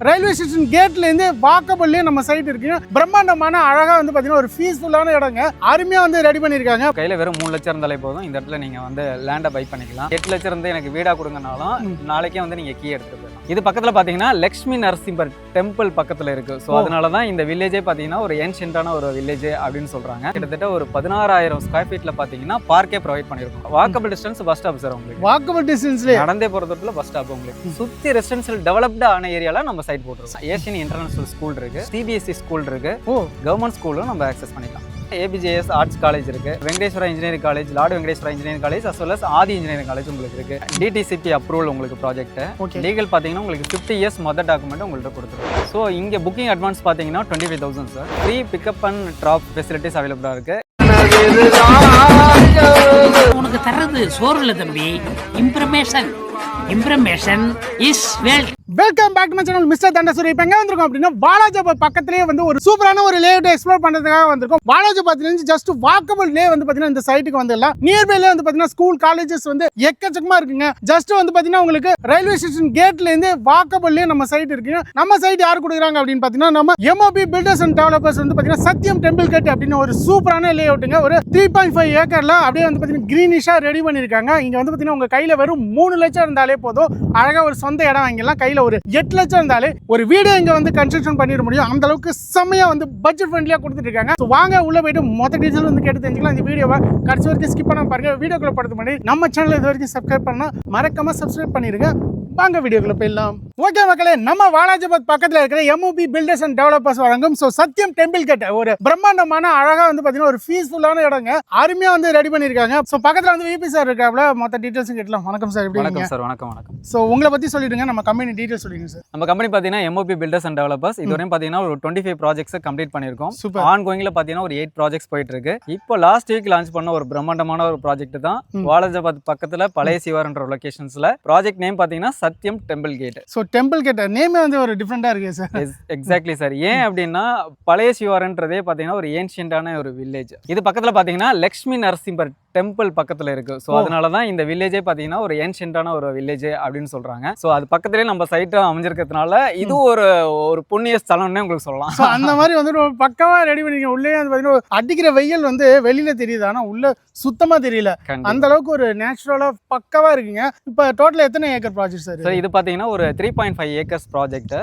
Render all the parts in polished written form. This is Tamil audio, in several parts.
ரயில்வே ஸ்டேஷன் கேட்ல இருந்து வாக்கபிள்லயே நம்ம சைட் இருக்கு. பிரம்மாண்டமான அழகா வந்து பாத்தீங்கன்னா ஒரு பீஸ்ஃபுல்லான இடங்க. அருமையா வந்து ரெடி பண்ணிருக்காங்க. கையில வெறும் 3 லட்சம் இருந்தாலே போதும். இந்த இடத்துல நீங்க வந்து லேண்டை பை பண்ணிக்கலாம். 8 லட்சம் இருந்து எனக்கு வீடா கொடுங்கனாலும் நாளைக்கே வந்து நீங்க கீ எடுத்து போயிடலாம். இது பக்கத்துல பாத்தீங்கன்னா லட்சுமி நரசிம்மர் டெம்பிள் பக்கத்துல இருக்கு. ஸோ அதனாலதான் இந்த வில்லேஜே பாத்தீங்கன்னா ஒரு ஏன்ஷியன்டான ஒரு வில்லேஜ் அப்படின்னு சொல்றாங்க. கிட்டத்தட்ட ஒரு 16,000 ஸ்கொயர் ஃபீட்ல பாத்தீங்கன்னா பார்க்கே ப்ரொவைட் பண்ணிருக்கோம். Walkable distance bus stop sir உங்களுக்கு. வாக்கபிள் டிஸ்டன்ஸ்ல நடந்தே போறதுல பஸ் ஸ்டாப் உங்களுக்கு. சுத்தி ரெசிடென்ஷியல் டெவலப்டு ஆன ஏரியால நம்ம சைட் போட்டுருக்கோம். ஏசியன் இன்டர்நேஷனல் ஸ்கூல் இருக்கு, சிபிஎஸ்சி ஸ்கூல் இருக்கு, கவர்மெண்ட் ஸ்கூலும் நம்ம ஆக்சஸ் பண்ணிக்கலாம். ABJS ஆர்ட்ஸ் காலேஜ் இருக்கு, Venkateswara engineering college, lord Venkateswara engineering college, as well as Aadhi engineering college உங்களுக்கு இருக்கு. DTCP அப்ரூவல் உங்களுக்கு ப்ராஜெக்ட். லீகல் பாத்தீங்கன்னா உங்களுக்கு 50 இயர்ஸ் மொதல் டாக்குமெண்ட் உங்கள்ட்ட கொடுத்துருக்கோம். ஸோ இங்க புக்கிங் அட்வான்ஸ் பாத்தீங்கன்னா 25,000 sir. Free pickup and drop facilities அவைலபிளா இருக்கு. உனக்கு தர்றது சோறு இல்ல தம்பி, information. Information is wealth. Welcome back to my channel mister Thandasoori. இப்போ எங்கே வந்திருக்கோம் அப்படின்னா வாலாஜாபாத் பக்கத்துலேயே வந்து ஒரு சூப்பரான ஒரு லேஅவுட் எக்ஸ்ப்ளோர் பண்ணுறதுக்காக வந்திருக்கோம். வாலாஜாபாத்லேருந்து ஜஸ்ட் வாக்கபிள்லேயே வந்து பார்த்தீங்கன்னா இந்த சைட்டுக்கு வந்துடலாம். நியர்பைலே வந்து பார்த்தீங்கன்னா ஸ்கூல் காலேஜஸ் வந்து எக்கச்சக்கமாக இருக்குங்க. ஜஸ்ட் வந்து பார்த்தீங்கன்னா உங்களுக்கு ரயில்வே ஸ்டேஷன் கேட்லேருந்து வாக்கபிள்லேயே நம்ம சைட் இருக்குங்க. நம்ம சைட் யார் கொடுக்குறாங்க அப்படின்னு பார்த்தீங்கன்னா நம்ம MOP பில்டர்ஸ் அண்ட் டெவலப்பர்ஸ் வந்து பார்த்தீங்கன்னா சத்தியம் டெம்பிள் கேட் அப்படின்னு ஒரு சூப்பரான லேஅவுட்டுங்க. ஒரு 3.5 ஏக்கர்ல அப்படியே வந்து பார்த்தீங்கன்னா கிரீனிஷாக ரெடி பண்ணியிருக்காங்க. இங்கே வந்து பார்த்தீங்கன்னா உங்கள் கையில் வெறும் 3 லட்சம் இருந்தாலே போதும், அழகாக ஒரு சொந்த இடம் வாங்கிடலாம். கையில் ஒரு 8 லட்சம் இருந்தாலே ஒரு வீடு இங்க வந்து கன்ஸ்ட்ரக்ஷன் பண்ணிட முடியும். அந்த அளவுக்கு செம்மையா வந்து பட்ஜெட் ஃப்ரெண்ட்லியா கொடுத்துட்டு இருக்காங்க. ஸோ வாங்க உள்ள போயிட்டு மொத்த டீட்டெயில் வந்து கேட்டு தெரிஞ்சுக்கலாம். இந்த வீடியோவை கடைசி வரைக்கும் ஸ்கிப் பண்ணாம பாருங்க. வீடியோக்குள்ள படுத்து பண்ணி நம்ம சேனல் இது வரைக்கும் சப்ஸ்கிரைப் பண்ணா மறக்காம சப்ஸ்கிரைப் பண்ணிருங்க. வாங்க வீடியோக்குள்ள போயிடலாம். ஓகே மக்களே, நம்ம வாலாஜாபாத் பக்கத்துல இருக்கிற MOP பில்டர்ஸ் அண்ட் டெவலப்பர்ஸ் வழங்கும் சத்தியம் டெம்பிள் கேட் ஒரு பிரம்மாண்டமான அழகா வந்து பாத்தீங்கன்னா ஒரு பீஸ்ஃபுல்லான இடங்க. அருமையா வந்து ரெடி பண்ணிருக்காங்க. ஸோ பக்கத்துல வந்து VP சார் இருக்காப்ல, மொத்த டீட்டெயில்ஸ் கேட்கலாம். வணக்கம் சார். வணக்கம் சார். வணக்கம். ஸோ உங்களை பத்தி சொல்லிடுங்க, நம்ம கம்பெனி டீட்டெயில் சொல்லிடுங்க சார். நம்ம கம்பெனி பாத்தீங்கன்னா MOP பில்டர்ஸ் அண்ட் டெவலப்பர்ஸ். இதுவரையும் பாத்தீங்கன்னா ஒரு 25 ப்ராஜெக்ட்ஸ் கம்ப்ளீட் பண்ணிருக்கோம். ஆன் கோயிங்ல பாத்தீங்கன்னா ஒரு 8 ப்ராஜெக்ட்ஸ் போயிட்டு இருக்கு. இப்போ லாஸ்ட் வீக் லான்ச் பண்ண ஒரு பிரம்மாண்டமான ஒரு ப்ராஜெக்ட் தான் வாலாஜாபாத் பக்கத்துல பழைய சிவார்ன்ற லொகேஷன்ஸ்ல. ப்ராஜெக்ட் நேம் பாத்தீங்கன்னா Sathyam temple gate. So temple gate நேமே வந்து ஒரு டிஃப்ரெண்டா இருக்கு சார். Exactly sir. ஏன் அப்படின்னா பழைய சிவார்ன்றதே பாத்தீங்கன்னா ஒரு ஏன்ஷியன்டான ஒரு வில்லேஜ். இது பக்கத்துல பாத்தீங்கன்னா லட்சுமி நரசிம்மர் டெம்பிள் பக்கத்துல இருக்கு. ஸோ அதனாலதான் இந்த வில்லேஜே பாத்தீங்கன்னா ஒரு ஏன்ஷியன்டான ஒரு வில்லேஜ் அப்படின்னு சொல்றாங்க. ஸோ அது பக்கத்துலேயே நம்ம சைட்டா அமைஞ்சிருக்கிறதுனால இது ஒரு புண்ணிய ஸ்தலம்னே உங்களுக்கு சொல்லலாம். அந்த மாதிரி வந்து பக்கவா ரெடி பண்ணிக்க. உள்ளே வந்து பாத்தீங்கன்னா அடிக்கிற வெயில் வந்து வெளியில தெரியுது, ஆனா உள்ள சுத்தமா தெரியல. அந்த அளவுக்கு ஒரு நேச்சுரலா பக்கவா இருக்குங்க. இப்ப டோட்டல் எத்தனை ஏக்கர் ப்ராஜெக்ட் சார்? சார் இது பாத்தீங்கன்னா ஒரு 3.5 ஏக்கர்ஸ் ப்ராஜெக்ட்.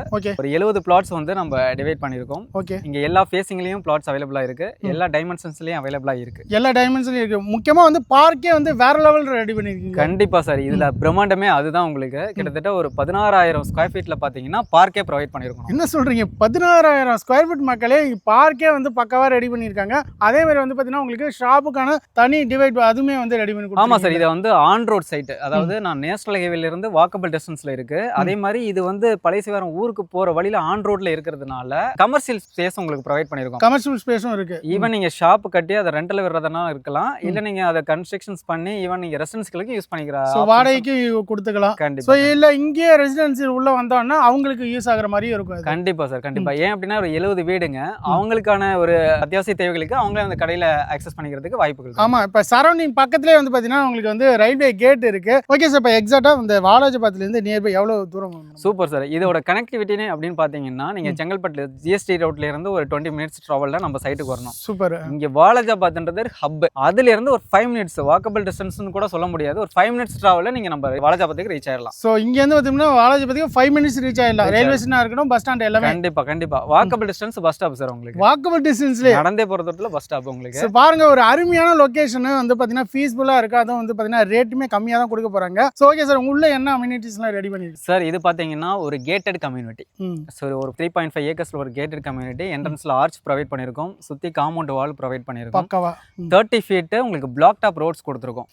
ஒரு 70 பிளாட்ஸ் வந்து நம்ம டிவைட் பண்ணிருக்கோம். ஓகே. இங்க எல்லா ஃபேசிங்லயும் பிளாட்ஸ் அவைலபிளா இருக்கு, எல்லா டைமென்ஷன்ஸ்லயும் அவைலபிளா இருக்கு. எல்லா டைமென்ஷன்லயும் இருக்கு. முக்கியமா வந்து பார்க்கே வந்து வேற லெவல் ரெடி பண்ணிருக்கீங்க. கண்டிப்பா சார். இதுல பிரம்மாண்டமே அதுதான். உங்களுக்கு கிட்டத்தட்ட ஒரு 16,000 ஸ்கொயர் ஃபீட்ல பாத்தீங்கன்னா பார்க்கே ப்ரொவைட் பண்ணிருக்கோம். என்ன சொல்றீங்க? 16,000 ஸ்கொயர் ஃபீட் மக்களே பார்க்கே வந்து பக்கவா ரெடி பண்ணிருக்காங்க. அதே மாதிரி வந்து பாத்தீங்கன்னா உங்களுக்கு ஷாப்புக்கான தனி டிவைட் அதுமே வந்து ரெடி பண்ணி. ஆமா சார். இது வந்து ஆன் ரோட் சைட், அதாவது நான் நேஷனல் ஹைவேல இருந்து வாக்கபிள் டிஸ்டன்ஸ்ல இருக்கு. அதே மாதிரி இது வந்து பழைய சிவாரம் ஊருக்கு போற வழியில ஆன் ரோட்ல இருக்கிறதுனால கமர்ஷியல் ஸ்பேஸ் உங்களுக்கு ப்ரொவைட் பண்ணிருக்கோம். கமர்ஷியல் ஸ்பேஸும் இருக்கு. ஈவன் நீங்க ஷாப் கட்டி அதை ரெண்டல் விடுறதுனா இருக்கலாம், இல்ல நீங்க அதை கன்ஸ்ட்ரக்ஷன்ஸ் பண்ணி ஈவன் நீங்க ரெசிடென்ஸ்களுக்கு யூஸ் பண்ணிக்கலாம். சோ வாடகைக்கு கொடுத்துக்கலாம். கண்டிப்பா. சோ இல்ல இங்கே ரெசிடென்சி உள்ள வந்தோம்னா அவங்களுக்கு யூஸ் ஆகுற மாதிரி இருக்கும். கண்டிப்பா சார். கண்டிப்பா. ஏன் அப்படின்னா ஒரு 70 வீடுங்க, அவங்களுக்கான ஒரு அத்தியாவசிய தேவைகளுக்கு அவங்களே அந்த கடையில ஆக்சஸ் பண்ணிக்கிறதுக்கு வாய்ப்புகள். ஆமா. இப்ப சரௌண்டிங் பக்கத்துலயே வந்து பாத்தீங்கன்னா உங்களுக்கு வந்து ரயில்வே கேட் இருக்கு. Okay sir. இப்ப எக்ஸாக்ட்டா இந்த வாலாஜாபாத்ல இருந்து நியர்பை எவ்வளவு தூரம்? Super sir. இதோட கனெக்டிவிட்டி அப்படின்னு பாத்தீங்கன்னா நீங்க செங்கல்பட்டு GST ரோட்ல இருந்து ஒரு 20 மினிட்ஸ் டிராவல்ல நம்ம சைட்டுக்கு வரணும். சூப்பர். இங்க வாலாஜாபாத்ன்றது ஹப். அதுல இருந்து ஒரு 5 மினிட்ஸ் வாக்கபிள் டிஸ்டன்ஸ்னு கூட சொல்ல முடியாது, ஒரு 5 மினிட்ஸ் டிராவல்ல நீங்க நம்ம வாலாஜாபாத்துக்கு ரீச் ஆயிடலாம். சோ இங்க இருந்து பாத்தீங்கன்னா வாலாஜாபாத்துக்கு 5 மினிட்ஸ் ரீச் ஆயிடலாம். ரயில்வே ஸ்டேஷனா இருக்கணும், பஸ் ஸ்டாண்ட் எல்லாமே. கண்டிப்பா. கண்டிப்பா. Walkable distance bus stop sir. உங்களுக்கு வாக்கபிள் டிஸ்டன்ஸ்ல நடந்தே போறதுல பஸ் ஸ்டாப் உங்களுக்கு. சோ பாருங்க, ஒரு அருமையான லொகேஷன் வந்து பாத்தீங்கன்னா பீஸ்ஃபுல்லா இருக்கு. அதுவும் வந்து பாத்தீங்கன்னா ரேட்டுமே கம்மியா தான் கொடுக்க போறாங்க. சோ ஓகே சார், உள்ள என்ன அம்யூனிட்டிஸ்லாம் ரெடி பண்ணிருக்கீங்க சார்? இது பாத்தீங்கன்னா ஒரு கேட்டட் கம்யூனிட்டி. ஸோ ஒரு 3.5 ஏக்கர்ஸ்ல ஒரு கேட்டட் கம்யூனிட்டி. என்ட்ரன்ஸ்ல ஆர்ச் ப்ரொவைட் பண்ணிருக்கோம், சுத்தி காம்பவுண்ட் வால் ப்ரொவைட் பண்ணிருக்கோம். பக்கவா 30 ஃபீட் உங்களுக்கு பிளாக் டாப் ரோட்ஸ் கொடுத்துருக்கோம்.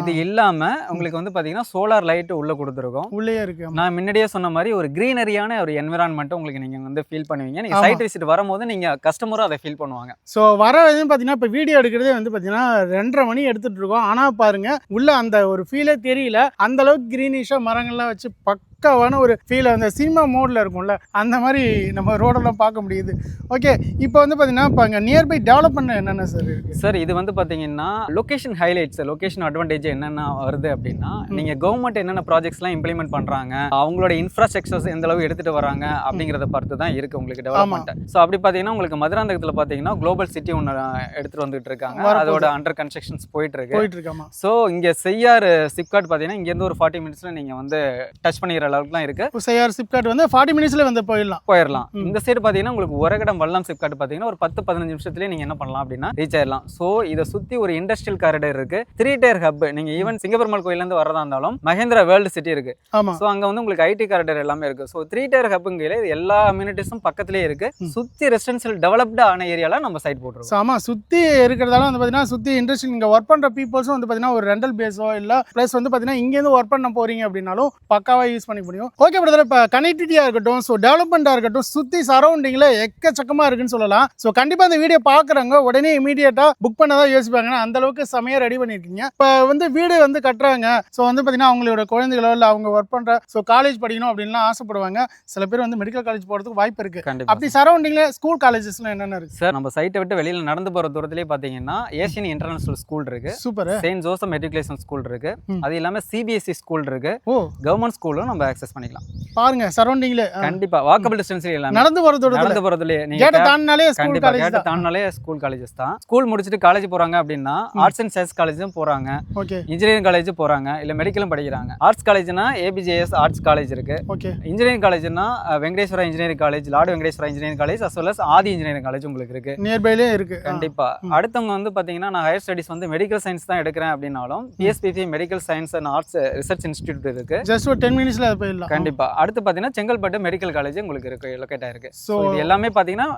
இது இல்லாம உங்களுக்கு வந்து பாத்தீங்கன்னா சோலார் லைட் உள்ள கொடுத்துருக்கோம். உள்ளே இருக்கு. நான் முன்னாடியே சொன்ன மாதிரி ஒரு கிரீனரியான ஒரு என்விரான்மெண்ட் உங்களுக்கு நீங்க வந்து ஃபீல் பண்ணுவீங்க. நீங்க சைட் விசிட் வரும்போது நீங்க கஸ்டமரும் அதை ஃபீல் பண்ணுவாங்க. ஸோ வர பாத்தீங்கன்னா இப்போ வீடியோ எடுக்கிறதே வந்து பாத்தீங்கன்னா 2:30 மணி எடுத்துட்டு இருக்கோம். ஆனா பாருங்க உள்ள அந்த ஒரு ஃபீலே தெரியல. அந்த அளவுக்கு கிரீனிஷா மரங்கள்லாம் வச்சு பக்காவான ஒரு ஃபீல் அந்த சினிமா மோடில் இருக்கும்ல அந்த மாதிரி நம்ம ரோடெல்லாம் பார்க்க முடியுது. ஓகே, இப்போ வந்து பார்த்தீங்கன்னா இப்போ அங்கே நியர்பை டெவலப்மெண்ட் என்னென்ன சார் இருக்குது? சார் இது வந்து பார்த்தீங்கன்னா லொகேஷன் ஹைலைட்ஸ், லொகேஷன் அட்வான்டேஜ் என்னென்ன வருது அப்படின்னா, நீங்கள் கவர்மெண்ட் என்னென்ன ப்ராஜெக்ட்ஸ்லாம் இம்ப்ளிமெண்ட் பண்ணுறாங்க, அவங்களோட இன்ஃப்ராஸ்ட்ரக்சர்ஸ் எந்த அளவு எடுத்துகிட்டு வராங்க அப்படிங்கிறத பார்த்து தான் இருக்குது உங்களுக்கு டெவலப்மெண்ட். ஸோ அப்படி பார்த்தீங்கன்னா உங்களுக்கு மதுராந்தகத்தில் பார்த்தீங்கன்னா குளோபல் சிட்டி ஒன்று எடுத்துகிட்டு வந்துட்டு இருக்காங்க. அதோட அண்டர் கன்ஸ்ட்ரக்ஷன்ஸ் போயிட்டு இருக்காமா. ஸோ இங்கே செய்யார் சிப்காட் பார்த்தீங்கன்னா இங்கேருந்து ஒரு 40 மினிட்ஸில் நீங்கள் வந்து டச் பண்ணிக்கிற அளவுக்குலாம் இருக்குது. செய்யார் சிப்காட் வந்து 40 மினிட்ஸில் வந்து போயிடலாம். இந்த சைடு பார்த்தீங்கன்னா உங்களுக்கு உரகடம் வல்லம் சிப்காட் பார்த்தீங்கன்னா ஒரு 10-15 நிமிஷத்துலேயே நீங்கள் என்ன பண்ணலாம் அப்படின்னா ரீச் ஆயிடலாம். ஸோ இதை சுற்றி ஒரு இண்டஸ்ட்ரியல் காரிடர் இருக்குது, 3 tier ஹப். நீங்கள் ஈவன் சிங்கப்பெருமாள் கோயிலேருந்து வரதா இருந்தாலும் மகேந்திரா வேர்ல்டு சிட்டி இருக்குது. ஆமாம். ஸோ அங்கே வந்து உங்களுக்கு ஐடி காரிடர் எல்லாமே இருக்குது. ஸோ 3 tier ஹப்புங்கையில் எல்லா அம்யூனிட்டிஸும் பக்கத்துலேயே இருக்குது. சுற்றி ரெசிடென்ஷியல் டெவலப்டு ஆன ஏரியாவில் நம்ம சைட் போட்டுருக்கோம். ஆமாம், சுற்றி இருக்கிறதால வந்து பார்த்தீங்கன்னா சுற்றி இண்டஸ்ட்ரி இங்கே ஒர்க் பண்ணுற பீப்புள்ஸும் வந்து பார்த்தீங்கன்னா ஒரு ரெண்டல் பேஸோ இல்லை ப்ளஸ் வந்து பார்த்தீங்கன்னா இங்கேருந்து ஒர்க் பண்ண போகிறீங்க அப்படின்னாலும் பக்காவாக யூஸ் பண்ணி முடியும். ஓகே பிரதர், இப்போ கனெக்டிவிட்டியாக இருக்கட்டும், ஸோ டெவலப்மெண்ட்டாக இருக்கட்டும், சுற்றி சரௌண்டிங்கில் எக்கச்சக்கமாக இருக்குன்னு சொல்லலாம். ஸோ கண்டிப்பாக இந்த வீடியோ பார்க்குறவங்க உடனே இமீடியட்டாக புக் பண்ண தான் யோசிப்பாங்க. அந்த அளவுக்கு செமையாக ரெடி பண்ணியிருக்கீங்க. இப்போ வந்து வீடு வந்து கட்டுறாங்க, ஸோ வந்து பார்த்தீங்கன்னா அவங்களோட குழந்தைகளோ இல்லை அவங்க ஒர்க் பண்ணுற ஸோ காலேஜ் படிக்கணும் அப்படின்லாம் ஆசைப்படுவாங்க. சில பேர் வந்து மெடிக்கல் காலேஜ் போகிறதுக்கு வாய்ப்பு இருக்குது. அப்படி சரௌண்டிங்கில் ஸ்கூல் காலேஜஸ்லாம் என்னென்ன இருக்குது சார்? நம்ம சைட்டை விட்டு வெளியில் நடந்து போகிற தூரத்திலே பார்த்தீங்கன்னா ஏசியன் இன்டர்நேஷனல் ஸ்கூல் இருக்கு, super, Saint Joseph matriculation school இருக்கு, அது இல்லாமல் சிபிஎஸ்சி ஸ்கூல் இருக்கு, கவர்மெண்ட் ஸ்கூலும் நம்ம ஆக்சஸ் பண்ணிக்கலாம். பாருங்க சரௌண்டிங்ல கண்டிப்பா வாக்கபிள் டிஸ்டன்ஸ் எல்லாம் நடந்து போறதுலயே கேட்ட தாண்டினாலே ஸ்கூல் காலேஜஸ் தான். ஸ்கூல் முடிச்சிட்டு காலேஜ் போறாங்க அப்படின்னா ஆர்ட்ஸ் அண்ட் சயின்ஸ் காலேஜும் போறாங்க, இன்ஜினியரிங் காலேஜ் போறாங்க, இல்ல மெடிக்கலும் படிக்கிறாங்க. ஆர்ட்ஸ் காலேஜ்னா ஏபிஜேஎஸ் ஆர்ட்ஸ் காலேஜ் இருக்கு. இன்ஜினியரிங் காலேஜ்னா Venkateswara engineering college, lord Venkateswara engineering college as well as Aadhi engineering college உங்களுக்கு இருக்கு, நியர்பைலே இருக்கு. கண்டிப்பா. அடுத்தவங்க வந்து பாத்தீங்கன்னா நான் ஹையர் ஸ்டடிஸ் வந்து மெடிக்கல் சயின்ஸ் தான் எடுக்கிறேன் அப்படின்னாலும் PSBB medical science and arts research institute இருக்கு, ஜஸ்ட் ஒரு 10 மினிட்ஸ்ல அது போயிடலாம். கண்டிப்பா. அடுத்து பாத்தீங்கன்னா செங்கல்பட்டு மெடிக்கல் காலேஜ் உங்களுக்கு இருக்கு, லொகேட் ஆயிருக்கு. ஸோ இது எல்லாமே பாத்தீங்கன்னா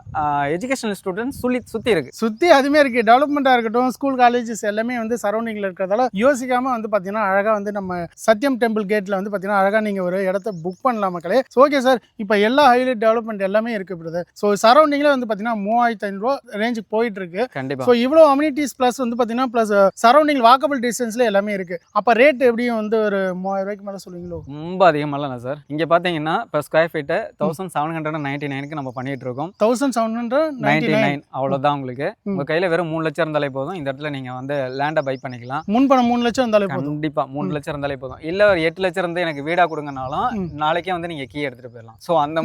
எஜுகேஷனல் ஸ்டூடெண்ட்ஸ் சுத்தி இருக்கு, சுத்தி அதுமே இருக்கு. டெவலப்மெண்டா இருக்கட்டும், ஸ்கூல் காலேஜஸ் எல்லாமே வந்து சரௌண்டிங்ல இருக்கிறதால யோசிக்காம வந்து பாத்தீங்கன்னா அழகா வந்து நம்ம சத்யம் டெம்பிள் கேட்ல வந்து பாத்தீங்கன்னா அழகா நீங்க ஒரு இடத்த புக் பண்ணலாம் மக்களே. ஓகே சார், இப்போ எல்லா ஹைலைட் டெவலப்மெண்ட் எல்லாமே இருக்கு பிரதர். ஸோ சரௌண்டிங்ல வந்து பாத்தீங்கன்னா 3500 ரூபா ரேஞ்சுக்கு போயிட்டு இருக்கு. கண்டிப்பா. ஸோ இவ்வளோ அம்யூனிட்டிஸ் பிளஸ் வந்து பாத்தீங்கன்னா பிளஸ் சரௌண்டிங் வாக்கபிள் டிஸ்டன்ஸ்ல எல்லாமே இருக்கு. அப்ப ரேட் எப்படியும் வந்து ஒரு 3000 ரூபாய்க்கு மேல சொல்லுவீங்களோ? ரொம்ப அதிகமாலாம் சார். இங்க பாத்தீங்கன்னா இப்போ ஸ்கொயர் ஃபீட் 1799க்கு நம்ம பண்ணிட்டு இருக்கோம். 1799 அவ்வளவுதான். உங்களுக்கு உங்க கையில வெறும் 3 லட்சம் இருந்தாலே போதும். இந்த இடத்துல நீங்க வந்து லேண்டை பை பண்ணிக்கலாம். முன்பணம் 3 லட்சம் இருந்தாலே போதும். கண்டிப்பா 3 லட்சம் இருந்தாலே போதும். இல்ல ஒரு 8 லட்சம் இருந்து எனக்கு வீடா கொடுங்கனாலும் நாளைக்கே வந்து நீங்க கீ எடுத்துட்டு போயிடலாம். சோ அந்த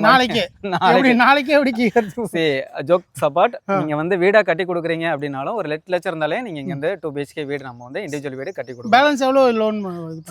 நாளைக்கே எப்படி கீ எடுத்து ஜோக் சப்பாட் நீங்க வந்து வீடா கட்டி கொடுக்குறீங்க அப்படின்னாலும் ஒரு 8 லட்சம் இருந்தாலே நீங்க இங்க வந்து 2 BHK வீடு நம்ம வந்து இண்டிவிஜுவல் வீடு கட்டி கொடுக்கலாம். பேலன்ஸ் எவ்வளவு லோன்?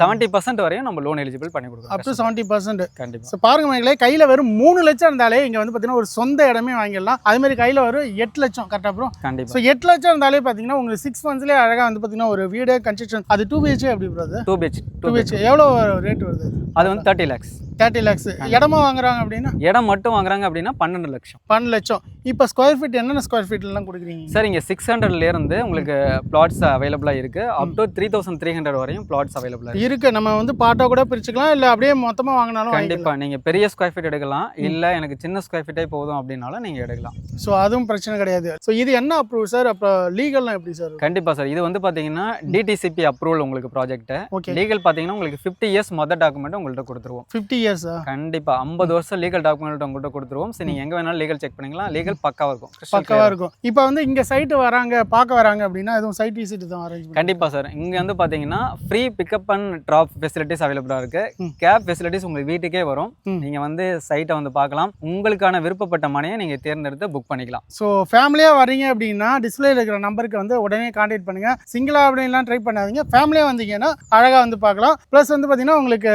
70% வரையும் நம்ம லோன் எலிஜிபிள் பண்ணி கொடுக்கலாம். Up to 70%. கண்டிப்பா. சோ பாருங்க மக்களே, கையில வெறும் 3 லட்சம் இருந்தாலே இங்க வந்து பாத்தீங்கன்னா ஒரு சொந்த இடமே வாங்கிடலாம். அதே மாதிரி கையில வரும் 8 லட்சம் கரெக்டா ப்ரோ? கண்டிப்பா. சோ 8 லட்சம் இருந்தாலே பாத்தீங்கன்னா உங்களுக்கு 6 மந்த்ஸ்லயே அழகா வந்து பாத்தீங்கன்னா ஒரு வீடு கன்ஸ்ட்ரக்ஷன். அது 2 BHK எப்படி பிரதர்? 2 BHK எவ்வளவு ரேட் வருது? அது வந்து 30 lakhs. 30 lakhs. இடமா வாங்குறாங்க அப்படின்னா? இடம் மட்டும் வாங்குறாங்க அப்படின்னா 12 லட்சம். 12 லட்சம். இப்போ ஸ்கொயர் ஃபீட் என்னென்ன ஸ்கொயர் ஃபீட்ல எல்லாம் கொடுக்குறீங்க சார்? இங்க 600ல இருந்து உங்களுக்கு பிளாட்ஸ் அவைலபிளா இருக்கு. அப் டு 3300 வரையும் பிளாட்ஸ் அவைலபிளா இருக்கு. நம்ம வந்து பார்ட்டா கூட பிரிச்சுக்கலாம், இல்ல அப்படியே மொத்தமா வாங்கினாலும் கண்டிப்பா. நீங்க பெரிய ஸ்கொயர் ஃபீட் எடுக்கலாம், இல்ல எனக்கு சின்ன ஸ்கொயர் ஃபீட்டே போதும் அப்படின்னாலும் நீங்க எடுக்கலாம். ஸோ அதுவும் பிரச்சனை கிடையாது. ஸோ இது என்ன அப்ரூவ் சார்? அப்போ லீகல்லாம் எப்படி சார்? கண்டிப்பா சார். இது வந்து பாத்தீங்கன்னா டிடிசிபி அப்ரூவல் உங்களுக்கு ப்ராஜெக்ட். லீகல் பாத்தீங்கன்னா உங்களுக்கு 50 இயர்ஸ் மொதல் டாக்குமெண்ட் உங்கள்கிட்ட கொடுத்துருவோம். 50 இயர்ஸ்? கண்டிப்பா 50 வருஷம் லீகல் டாக்குமெண்ட் உங்கள்கிட்ட கொடுத்துருவோம். சரி, நீங்க எங்க வேணாலும் லீகல் செக் பண்ணிக்கலாம். லீகல் பக்காவா இருக்கும், பக்காவா இருக்கும். இப்போ வந்து இங்க சைட் வராங்க பார்க்க வராங்க அப்படின்னா எதுவும் சைட் விசிட் தான் அரேஞ்ச்? கண்டிப்பா சார். இங்க வந்து பாத்தீங்கன்னா free pickup and drop facilities அவைலபிளா இருக்கு. கேப் ஃபெசிலிட்டிஸ் உங்களுக்கு வீட்டுக்கே வரும். நீங்க வந்து சைட்டை வந்து பார்க்கலாம். உங்களுக்கான விருப்பப்பட்ட மனையை நீங்க தேர்ந்தெடுத்து புக் பண்ணிக்கலாம். ஸோ ஃபேமிலியா வரீங்க அப்படின்னா டிஸ்பிளேல இருக்கிற நம்பருக்கு வந்து உடனே கான்டாக்ட் பண்ணுங்க. சிங்கிளா அப்படின்லாம் ட்ரை பண்ணாதீங்க. ஃபேமிலியா வந்தீங்கன்னா அழகா வந்து பார்க்கலாம். ப்ளஸ் வந்து பாத்தீங்கன்னா உங்களுக்கு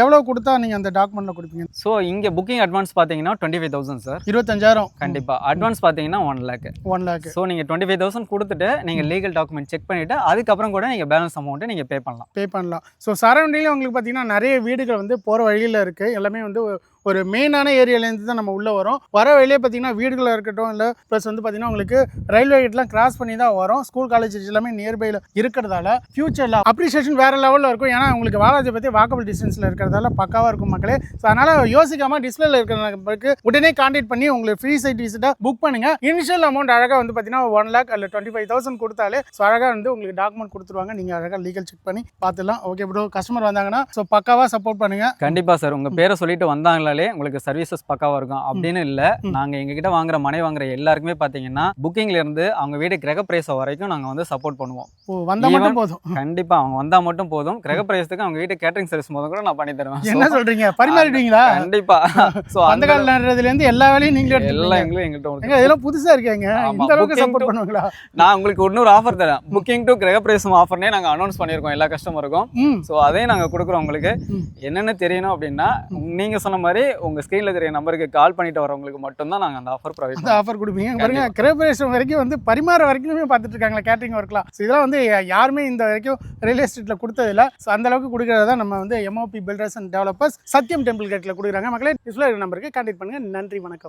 எவ்வளவு கொடுத்தா நீங்க அந்த டாக்குமெண்ட்ல கொடுப்பீங்க? ஸோ இங்க புக்கிங் அட்வான்ஸ் பாத்தீங்கன்னா 25,000 சார். 25,000. கண்டிப்பா. அட்வான்ஸ் பாத்தீங்கன்னா 1 lakh. 1 lakh. ஸோ நீங்க 25,000 கொடுத்துட்டு நீங்க லீகல் டாக்குமெண்ட் செக் பண்ணிட்டு அதுக்கப்புறம் கூட நீங்க பேலன்ஸ் அமௌண்ட்டை நீங்க பே பண்ணலாம். ஸோ சரௌண்டிங்ல உங்களுக்கு பாத்தீங்கன்னா நிறைய வீடுகள் வந்து போற வழியில இருக்கு. எல்லாமே வந்து ஒரு மெயினான ஏரியாலேருந்து தான் நம்ம உள்ளே வரோம். வர வழியே பார்த்தீங்கன்னா வீடுகளாக இருக்கட்டும், இல்லை ப்ளஸ் வந்து பார்த்தீங்கன்னா உங்களுக்கு ரயில்வே கேட்லாம் கிராஸ் பண்ணி தான் வரும். ஸ்கூல் காலேஜஸ் எல்லாமே நியர்பையில் இருக்கிறதால ஃபியூச்சரில் அப்ரிஷியேஷன் வேறு லெவலில் இருக்கும். ஏன்னா உங்களுக்கு வாலாஜை பற்றி வாக்கபிள் டிஸ்டன்ஸில் இருக்கிறதால பக்காவாக இருக்கும் மக்களே. ஸோ அதனால் யோசிக்காமல் டிஸ்பிளேல இருக்கிற நம்பருக்கு உடனே கான்டாக்ட் பண்ணி உங்களுக்கு ஃப்ரீ சைட் விசிட்டாக புக் பண்ணுங்கள். இனிஷியல் அமௌண்ட் அழகாக வந்து பார்த்தீங்கன்னா 1 lakh அல்ல 25,000 கொடுத்தாலே ஸோ அழகாக வந்து உங்களுக்கு டாக்குமெண்ட் கொடுத்துருவாங்க. நீங்கள் அழகாக லீகல் செக் பண்ணி பார்த்துலாம். ஓகே ப்ரோ, கஸ்டமர் வந்தாங்கன்னா ஸோ பக்காவாக சப்போர்ட் பண்ணுங்கள். கண்டிப்பாக சார், உங்கள் பேரை சொல்லிட்டு வந்தாங்களாலே உங்களுக்கு சர்வீசஸ் பக்காவாக இருக்கும் அப்படின்னு இல்லை. நாங்கள் எங்ககிட்ட வாங்குற மனை வாங்குற எல்லாருக்குமே பார்த்தீங்கன்னா புக்கிங்ல இருந்து அவங்க வீடு கிரக பிரவேசம் வரைக்கும் நாங்கள் வந்து சப்போர்ட் பண்ணுவோம். ஓ, வந்தால் மட்டும் போதும். கண்டிப்பாக அவங்க வந்தால் மட்டும் போதும். கிரக பிரவேசத்துக்கு அவங்க வீட்டு கேட்டரிங் சர்வீஸ் முதல் கூட நான் பண்ணி தருவேன். என்ன சொல்றீங்க, பரிமாறிடுவீங்களா? கண்டிப்பா. ஸோ அந்த கால நேரத்துலேருந்து எல்லா வேலையும் நீங்களே எல்லாம் எங்களும் எங்கள்கிட்ட இதெல்லாம் புதுசா இருக்காங்க. இந்த அளவுக்கு சப்போர்ட் பண்ணுவாங்களா? நான் உங்களுக்கு இன்னொரு ஆஃபர் தரேன். புக்கிங் டு கிரக பிரவேசம் ஆஃபர்னே நாங்கள் அனௌன்ஸ் பண்ணியிருக்கோம் எல்லா கஸ்டமருக்கும். ஸோ அதையும் நாங்கள் கொடுக்குறோம். உங்களுக்கு என்னென்ன தெரியணும் அப்படின்னா நீங்க சொன்ன மாதிரி உங்க ஸ்கிரீன்ல தெரிய நம்பருக்கு கால் பண்ணிட்டு வரவங்களுக்கு மட்டும்தான் நாங்கள் அந்த ஆஃபர் ப்ரொவைட் அந்த ஆஃபர் கொடுப்பீங்க. பாருங்க, கிரகப்பிரவேசம் வரைக்கும் வந்து பரிமாற வரைக்குமே பார்த்துட்டு இருக்காங்களா கேட்டரிங் ஒர்க்லாம். ஸோ இதெல்லாம் வந்து யாருமே இந்த வரைக்கும் ரியல் எஸ்டேட்ல கொடுத்ததில்ல. ஸோ அந்த அளவுக்கு கொடுக்கறதா நம்ம வந்து MOP filters and developers Sathyam temple கேட்ல கொடுக்குறாங்க. மக்களே டிஸ்பிளே நம்பருக்கு கான்டாக்ட் பண்ணுங்க. நன்றி, வணக்கம்.